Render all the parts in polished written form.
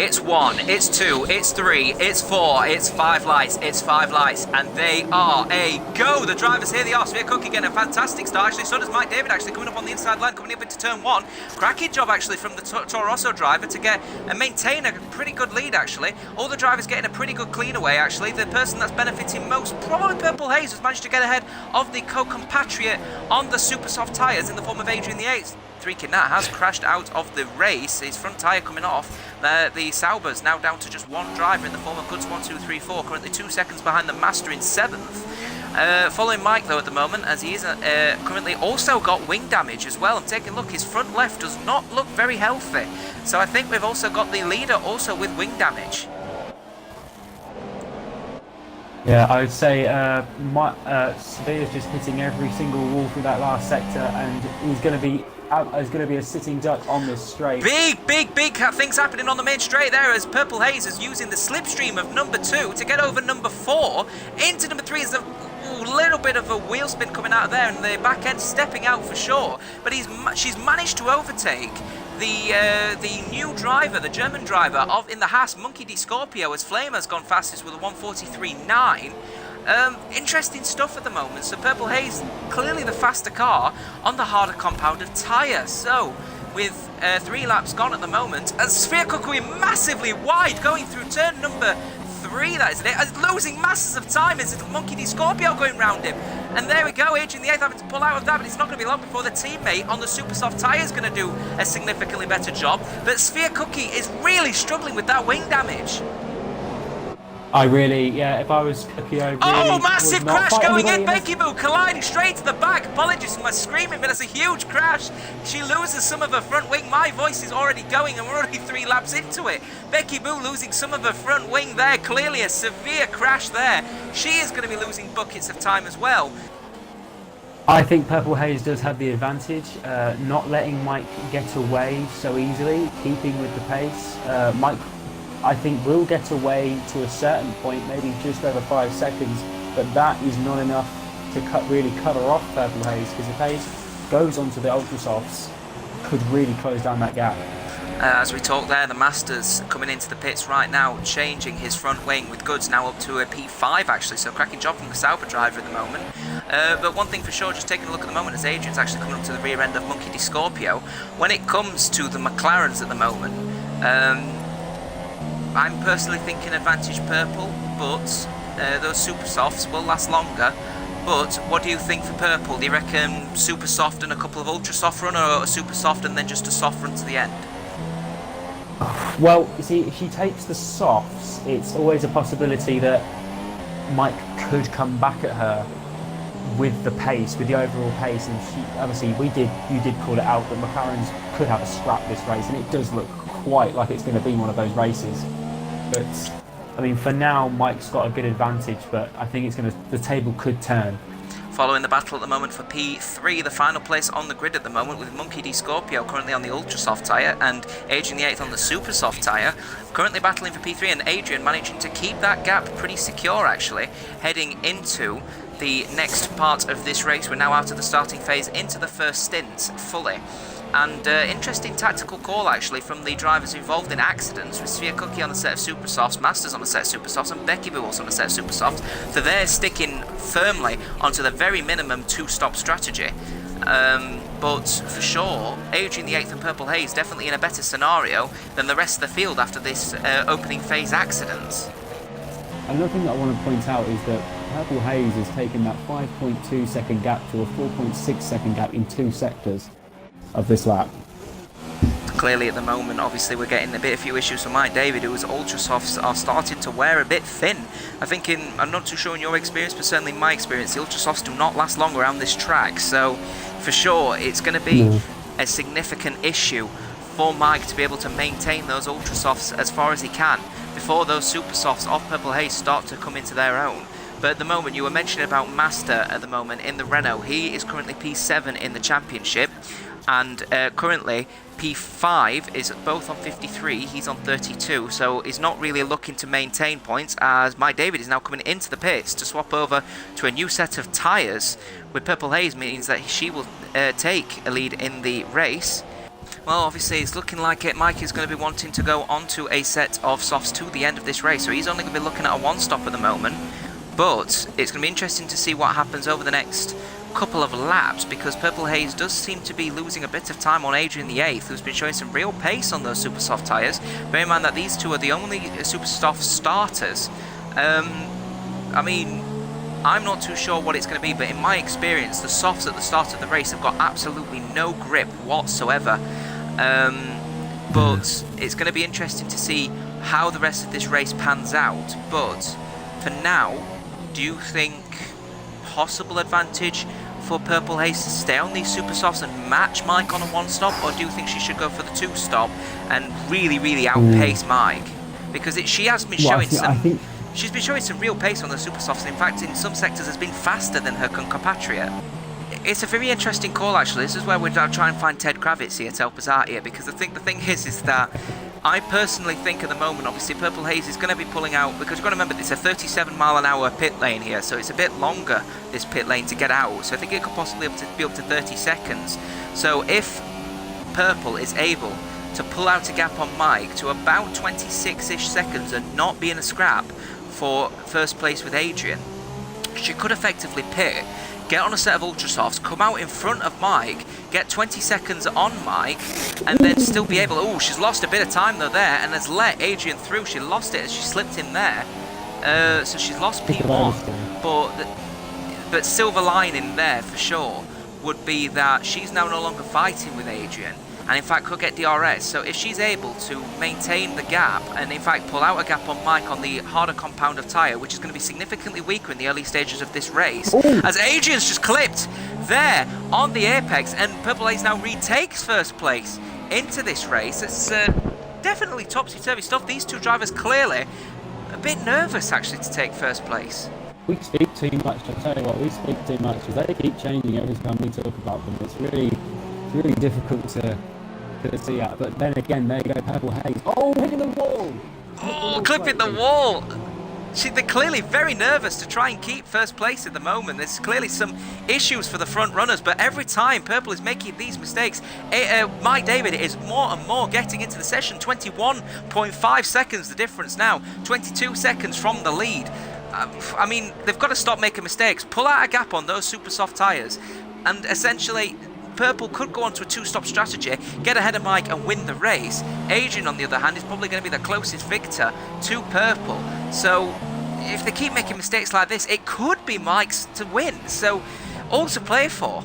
It's 1, it's 2, it's 3, it's 4, it's 5 lights, and they are a go. The drivers here, they are. Sphere Cookie getting a fantastic start, actually. So does Mike David, actually, coming up on the inside line, coming up into turn 1. Cracking job, actually, from the Toro Rosso driver to get and maintain a pretty good lead, actually. All the drivers getting a pretty good clean away, actually. The person that's benefiting most, probably Purple Haze, has managed to get ahead of the co-compatriot on the super soft tyres in the form of Adrian the 8th. Three Nat has crashed out of the race. His front tyre coming off. The Sauber's now down to just one driver in the form of Goods 1, 2, 3, 4. Currently 2 seconds behind the Master in 7th. Following Mike though at the moment, as he is currently also got wing damage as well. I'm taking a look. His front left does not look very healthy. So I think we've also got the leader also with wing damage. Yeah, I would say Sevilla's just hitting every single wall through that last sector, and he's going to be a sitting duck on this straight. Big things happening on the main straight there as Purple Haze is using the slipstream of number 2 to get over number 4 into number 3. Is a little bit of a wheel spin coming out of there, and the back end stepping out for sure. But she's managed to overtake the new driver, the German driver in the Haas, Monkey D Scorpio, as Flame has gone fastest with a 1:43.9. Interesting stuff at the moment. So Purple Haze, clearly the faster car on the harder compounded tyre. So with 3 laps gone at the moment, as Sphere Cookie massively wide going through turn number 3, that is it, losing masses of time as Monkey D Scorpio going round him. And there we go, Adrian the 8th having to pull out of that, but it's not going to be long before the teammate on the super soft tyre is going to do a significantly better job. But Sphere Cookie is really struggling with that wing damage. If I was Cookie, I really Oh, massive would not crash going in, anybody. Becky Boo colliding straight to the back. Apologies for my screaming, but it's a huge crash. She loses some of her front wing. My voice is already going and we're already 3 laps into it. Becky Boo losing some of her front wing there. Clearly a severe crash there. She is going to be losing buckets of time as well. I think Purple Haze does have the advantage, not letting Mike get away so easily, keeping with the pace. Mike, I think, will get away to a certain point, maybe just over 5 seconds, but that is not enough to really cut her off Purple Haze, because if Haze goes onto the Ultra Softs, could really close down that gap. As we talk there, the Masters coming into the pits right now, changing his front wing with Goods now up to a P5 actually, so cracking job from the Sauber driver at the moment. But one thing for sure, just taking a look at the moment, as Adrian's actually coming up to the rear end of Monkey D Scorpio, when it comes to the McLarens at the moment, I'm personally thinking advantage Purple, but those super softs will last longer. But what do you think for Purple? Do you reckon super soft and a couple of ultra soft run, or a super soft and then just a soft run to the end? Well, you see, if she takes the softs, it's always a possibility that Mike could come back at her with the pace, with the overall pace, and she, obviously you did call it out that McLaren's could have a scrap this race, and it does look quite like it's going to be one of those races. But I mean, for now, Mike's got a good advantage, but I think the table could turn. Following the battle at the moment for P3, the final place on the grid at the moment, with Monkey D Scorpio currently on the ultra soft tyre and Adrian the 8th on the super soft tyre, currently battling for P3, and Adrian managing to keep that gap pretty secure actually, heading into the next part of this race. We're now out of the starting phase into the first stint fully. And interesting tactical call actually from the drivers involved in accidents, with Sphere Cookie on the set of super softs, Masters on the set of super softs, and Becky Boo also on the set of super softs. So they're sticking firmly onto the very minimum 2-stop strategy. But for sure, Adrian the 8th and Purple Haze definitely in a better scenario than the rest of the field after this opening phase accident. Another thing that I want to point out is that Purple Haze has taken that 5.2 second gap to a 4.6 second gap in 2 sectors of this lap. Clearly at the moment, obviously we're getting a few issues from Mike David, whose ultra softs are starting to wear a bit thin. I think I'm not too sure in your experience, but certainly in my experience, the ultra softs do not last long around this track. So for sure, it's going to be a significant issue for Mike to be able to maintain those ultra softs as far as he can before those super softs of Purple Haze start to come into their own. But at the moment, you were mentioning about Master at the moment in the Renault. He is currently P7 in the championship, and currently P5 is both on 53, he's on 32, so he's not really looking to maintain points, as Mike David is now coming into the pits to swap over to a new set of tyres, with Purple Haze means that she will take a lead in the race. Well, obviously, it's looking like it. Mike is going to be wanting to go onto a set of softs to the end of this race, so he's only going to be looking at a one-stop at the moment. But it's going to be interesting to see what happens over the next couple of laps, because Purple Haze does seem to be losing a bit of time on Adrian the 8th, who's been showing some real pace on those super soft tyres. Bear in mind that these two are the only super soft starters. I mean, I'm not too sure what it's going to be, but in my experience, the softs at the start of the race have got absolutely no grip whatsoever. But it's going to be interesting to see how the rest of this race pans out. But for now, do you think possible advantage for Purple Haze to stay on these super softs and match Mike on a one-stop, or do you think she should go for the two-stop and really outpace Mike? Because she has been showing she's been showing some real pace on the super softs, and in fact in some sectors has been faster than her compatriot. It's a very interesting call, actually. This is where we're trying to find Ted Kravitz here to help us out here, because I think the thing is that I personally think at the moment, obviously Purple Haze is going to be pulling out, because you've got to remember it's a 37-mile-an-hour pit lane here, so it's a bit longer, this pit lane, to get out. So I think it could possibly be up to 30 seconds. So if Purple is able to pull out a gap on Mike to about 26-ish seconds and not be in a scrap for first place with Adrian, she could effectively pit, get on a set of ultra softs, come out in front of Mike, get 20 seconds on Mike, and then still be able... Oh, she's lost a bit of time though there, and has let Adrian through. She lost it as she slipped in there. So she's lost P1, but silver lining there for sure would be that she's now no longer fighting with Adrian, and in fact could get DRS. So if she's able to maintain the gap and in fact pull out a gap on Mike on the harder compound of tyre, which is going to be significantly weaker in the early stages of this race, as Adrian's just clipped there on the apex, and Purple Haze now retakes first place into this race. It's definitely topsy-turvy stuff. These two drivers clearly a bit nervous actually to take first place. We speak too much, I tell you what, we speak too much, because they keep changing every time we talk about them. It's really difficult to see that, but then again, there you go, Purple Haze. Oh, hitting the wall! Oh, clipping the wall! They're clearly very nervous to try and keep first place at the moment. There's clearly some issues for the front runners, but every time Purple is making these mistakes, Mike David is more and more getting into the session. 21.5 seconds the difference now, 22 seconds from the lead. I mean, they've got to stop making mistakes, pull out a gap on those super soft tyres, and essentially Purple could go on to a two-stop strategy, get ahead of Mike and win the race. Adrian, on the other hand, is probably going to be the closest victor to Purple. So if they keep making mistakes like this, it could be Mike's to win. So all to play for.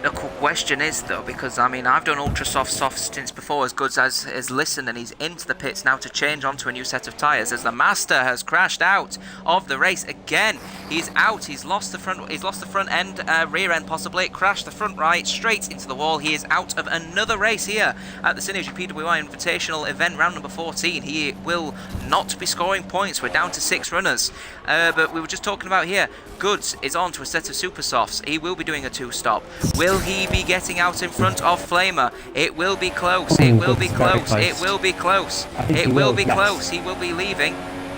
The question is, though, because, I mean, I've done ultra soft softs since before, as Goods has listened, and he's into the pits now to change onto a new set of tyres, as the Master has crashed out of the race again. He's out, he's lost the front end, rear end possibly, crashed the front right, straight into the wall. He is out of another race here at the SynergyPWR Invitational event, round number 14. He will not be scoring points, we're down to 6 runners. But we were just talking about here, Goods is on to a set of super softs. He will be doing a two-stop. Will he be getting out in front of Flamer? It will be close. It will be close. It will be close. It will be close. He will be leaving.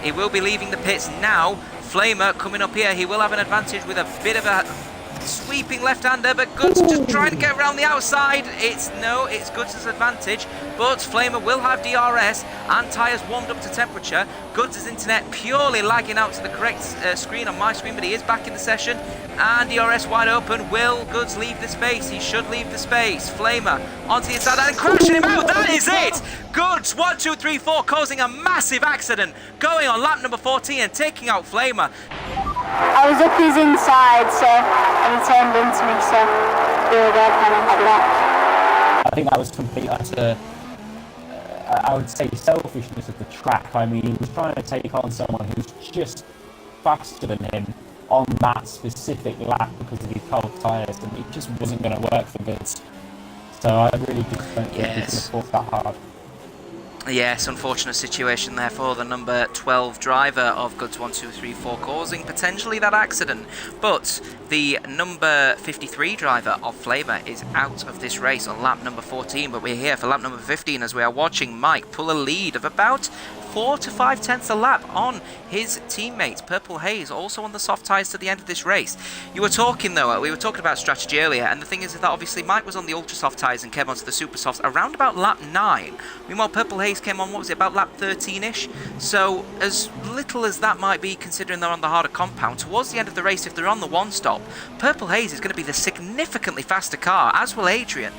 He will be leaving the pits now. Flamer coming up here. He will have an advantage with a bit of a sweeping left-hander, but Goods just trying to get around the outside. It's Goods' advantage, but Flamer will have DRS and tyres warmed up to temperature. Goods' internet purely lagging out to the correct screen on my screen, but he is back in the session, and DRS wide open. Will Goods leave the space? He should leave the space. Flamer onto the inside and crashing him out. That is it! Goods, 1, 2, 3, 4, causing a massive accident, going on lap number 14 and taking out Flamer. I was up his inside, so, and he turned into me, so we were there kind of like that. I think that was complete utter, I would say, selfishness of the track. I mean, he was trying to take on someone who's just faster than him on that specific lap because of his cold tyres, and it just wasn't going to work for Goods. So I really just don't think he can afford that hard. Yes, unfortunate situation there for the number 12 driver of Goods 1, 2, 3, 4, causing potentially that accident. But the number 53 driver of Flamer is out of this race on lap number 14. But we're here for lap number 15 as we are watching Mike pull a lead of about 4 to 5 tenths a lap on his teammate Purple Haze, also on the soft tyres to the end of this race. You were talking though, we were talking about strategy earlier, and the thing is that obviously Mike was on the ultra soft tyres and came onto the super softs around about lap 9. Meanwhile Purple Haze came on, what was it, about lap 13ish? So as little as that might be considering they're on the harder compound, towards the end of the race if they're on the one stop, Purple Haze is going to be the significantly faster car, as will Adrian.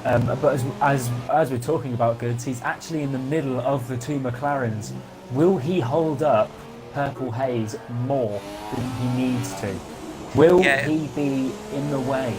But as we're talking about goods, he's actually in the middle of the two McLarens. Will he hold up Purple Haze more than he needs to? Will he be in the way?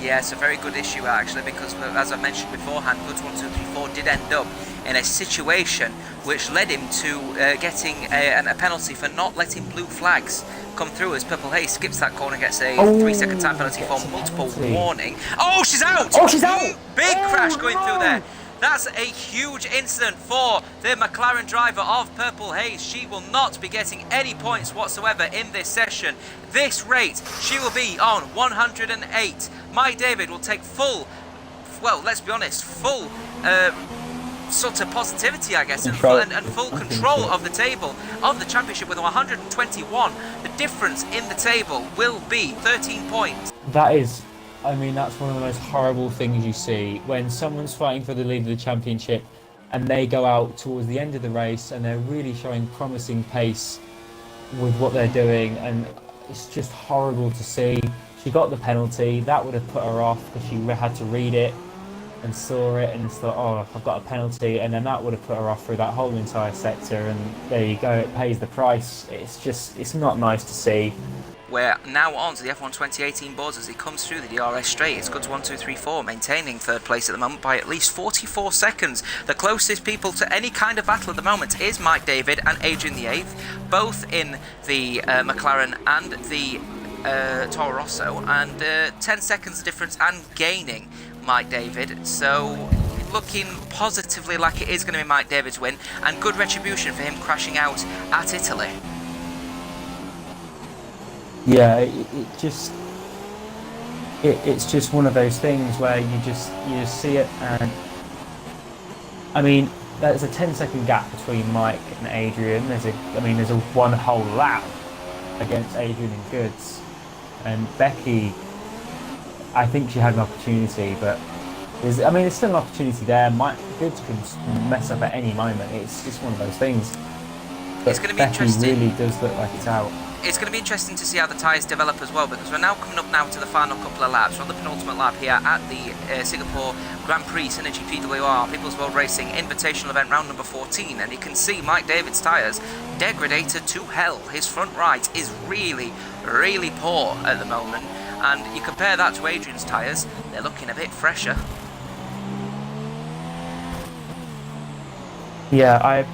Yeah, it's a very good issue actually, because as I mentioned beforehand, Goods 1, 2, 3, 4 did end up in a situation which led him to getting a penalty for not letting blue flags come through as Purple Haze skips that corner, gets a 3-second time penalty for multiple warning. Oh, she's out! Oh, she's out! Big crash going through there. That's a huge incident for the McLaren driver of Purple Haze. She will not be getting any points whatsoever in this session. This rate, she will be on 108. Mike David will take full, well, let's be honest, full sort of positivity, I guess, and full control of the table of the championship with 121. The difference in the table will be 13 points. That is, I mean, that's one of the most horrible things you see when someone's fighting for the lead of the championship and they go out towards the end of the race and they're really showing promising pace with what they're doing, and it's just horrible to see. She got the penalty, that would have put her off because she had to read it and saw it and thought, oh, I've got a penalty, and then that would have put her off through that whole entire sector, and there you go, it pays the price. It's not nice to see. We're now on to the F1 2018 boards as he comes through the DRS straight. It's Goods 1, 2, 3, 4, maintaining third place at the moment by at least 44 seconds. The closest people to any kind of battle at the moment is Mike David and Adrian the 8th, both in the McLaren and the Toro Rosso, and 10 seconds difference and gaining Mike David. So looking positively like it is going to be Mike David's win, and good retribution for him crashing out at Italy. Yeah, it's just one of those things where you just see it, and I mean, there's a 10-second gap between Mike and Adrian. There's a one whole lap against Adrian and Goods, and Becky, I think she had an opportunity, but there's still an opportunity there. Goods can mess up at any moment. It's one of those things. But it's going to be Becky interesting. Really does look like it's out. It's going to be interesting to see how the tyres develop as well, because we're now coming up now to the final couple of laps. We're on the penultimate lap here at the Singapore Grand Prix SynergyPWR People's World Racing Invitational event, round number 14, and you can see Mike David's tyres degraded to hell. His front right is really, really poor at the moment, and you compare that to Adrian's tyres, they're looking a bit fresher. Yeah,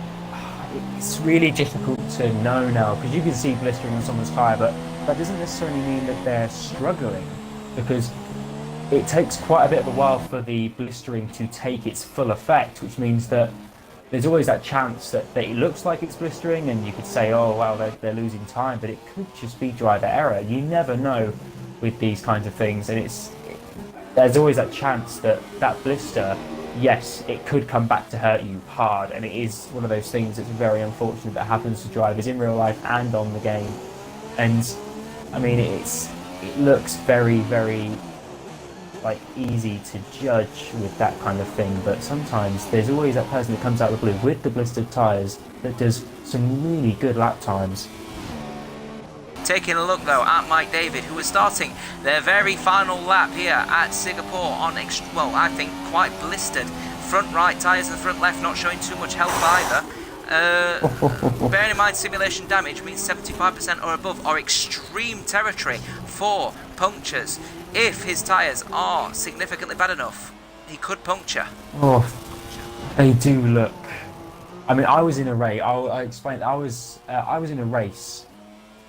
it's really difficult to know now, because you can see blistering on someone's tyre, but that doesn't necessarily mean that they're struggling, because it takes quite a bit of a while for the blistering to take its full effect, which means that there's always that chance that it looks like it's blistering, and you could say, oh wow, they're losing time, but it could just be driver error. You never know with these kinds of things, and there's always that chance that blister, yes, it could come back to hurt you hard, and it is one of those things that's very unfortunate that happens to drivers in real life and on the game. And I mean, it looks very, very easy to judge with that kind of thing, but sometimes there's always that person that comes out of the blue with the blistered tyres that does some really good lap times. Taking a look though at Mike David, who is starting their very final lap here at Singapore on, I think quite blistered front right tyres, and the front left not showing too much help either. Bearing in mind simulation damage means 75% or above are extreme territory for punctures. If his tyres are significantly bad enough, he could puncture. Oh, they do look. I mean, I was in a race. I'll explain. I was in a race,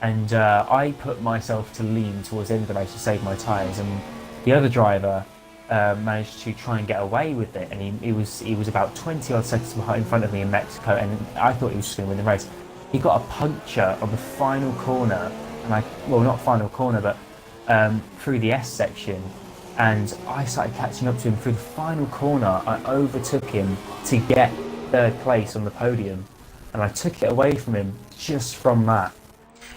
and I put myself to lean towards the end of the race to save my tyres, and the other driver managed to try and get away with it, and he was about 20 odd seconds in front of me in Mexico, and I thought he was just going to win the race. He got a puncture on the final corner, and not final corner, but through the S section, and I started catching up to him through the final corner. I overtook him to get third place on the podium, and I took it away from him just from that.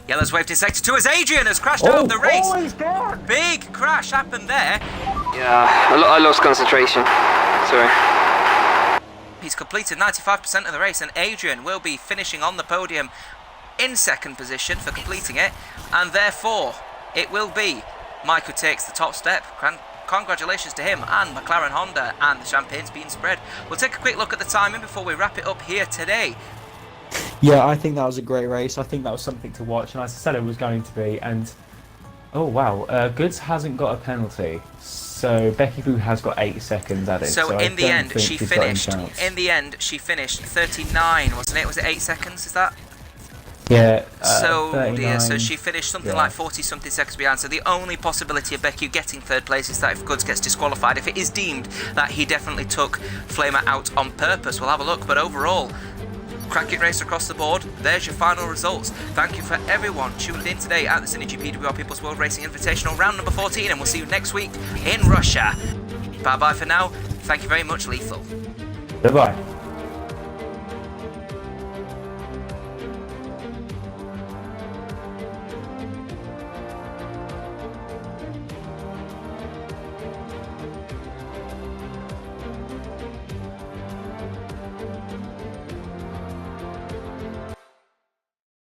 Yellow's waved in sector 2 as Adrian has crashed out of the race. Oh, he's gone! Big crash happened there. Yeah, I lost concentration. Sorry. He's completed 95% of the race, and Adrian will be finishing on the podium in second position for completing it, and therefore it will be Mike who takes the top step. Congratulations to him and McLaren Honda, and the champagne's being spread. We'll take a quick look at the timing before we wrap it up here today. Yeah, I think that was a great race. I think that was something to watch, and as I said it was going to be. And oh wow, Goods hasn't got a penalty, so Becky Boo has got 8 seconds added. So in the end, she finished. In the end, she finished 39, wasn't it? Was it 8 seconds? Is that? Yeah. So dear, so she finished something like 40-something seconds behind. So the only possibility of Becky getting third place is that if Goods gets disqualified, if it is deemed that he definitely took Flamer out on purpose. We'll have a look. But overall, cracking race across the board. There's your final results. Thank you for everyone tuned in today at the SynergyPWR People's World Racing Invitational round number 14, and we'll see you next week in Russia. Bye bye for now. Thank you very much, Lethal. Bye bye.